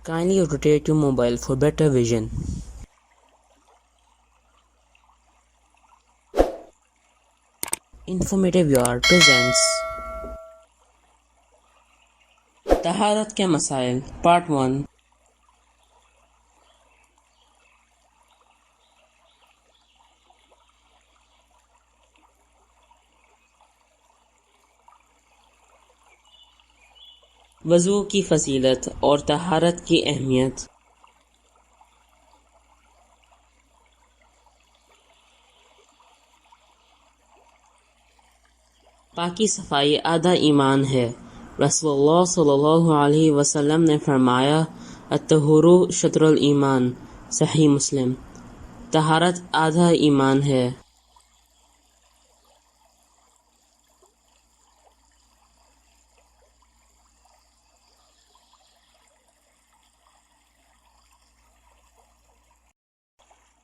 Kindly rotate your mobile for better vision. Informative Yard presents طہارت کے مسائل part 1. وضو کی فضیلت اور طہارت کی اہمیت. پاکی صفائی آدھا ایمان ہے. رسول اللہ صلی اللہ علیہ وسلم نے فرمایا الطہور شطر الایمان. صحیح مسلم. طہارت آدھا ایمان ہے.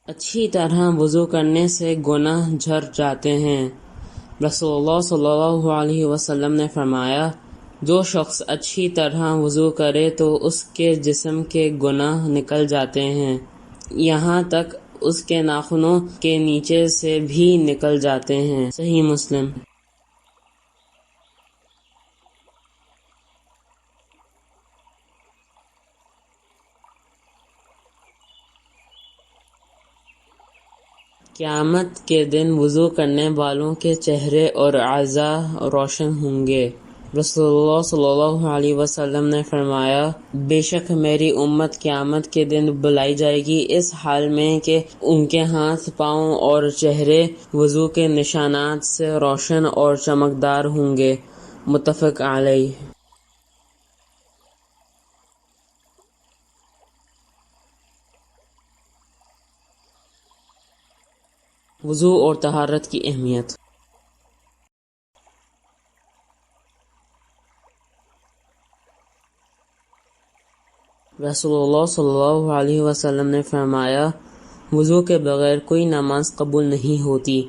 اچھی طرح وضو کرنے سے گناہ جھڑ جاتے ہیں. رسول اللہ صلی اللہ علیہ وسلم نے فرمایا جو شخص اچھی طرح وضو کرے تو اس کے جسم کے گناہ نکل جاتے ہیں، یہاں تک اس کے ناخنوں کے نیچے سے بھی نکل جاتے ہیں. صحیح مسلم. قیامت کے دن وضو کرنے والوں کے چہرے اور اعضاء روشن ہوں گے. رسول اللہ صلی اللہ علیہ وسلم نے فرمایا بے شک میری امت قیامت کے دن بلائی جائے گی اس حال میں کہ ان کے ہاتھ، پاؤں اور چہرے وضو کے نشانات سے روشن اور چمکدار ہوں گے. متفق علیہ. وضو اور طہارت کی اہمیت. رسول اللہ صلی اللہ علیہ وسلم نے فرمایا وضو کے بغیر کوئی نماز قبول نہیں ہوتی.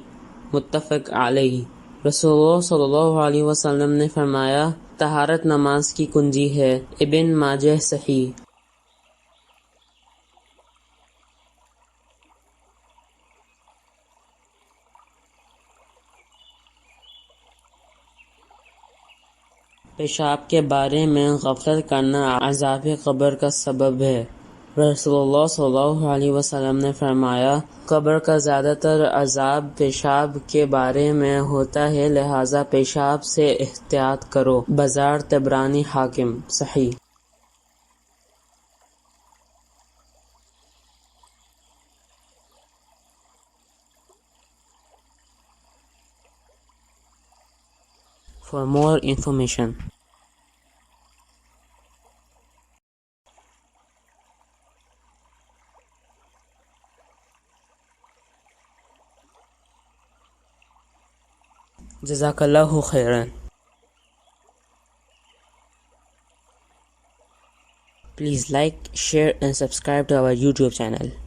متفق علیہ. رسول اللہ صلی اللہ علیہ وسلم نے فرمایا طہارت نماز کی کنجی ہے. ابن ماجہ. صحیح. پیشاب کے بارے میں غفلت کرنا عذاب قبر کا سبب ہے. رسول اللہ صلی اللہ علیہ وسلم نے فرمایا قبر کا زیادہ تر عذاب پیشاب کے بارے میں ہوتا ہے لہذا پیشاب سے احتیاط کرو. بازار طبرانی حاکم. صحیح. For more information. جزاک اللہ خیرا. Please like, share and subscribe to our YouTube channel.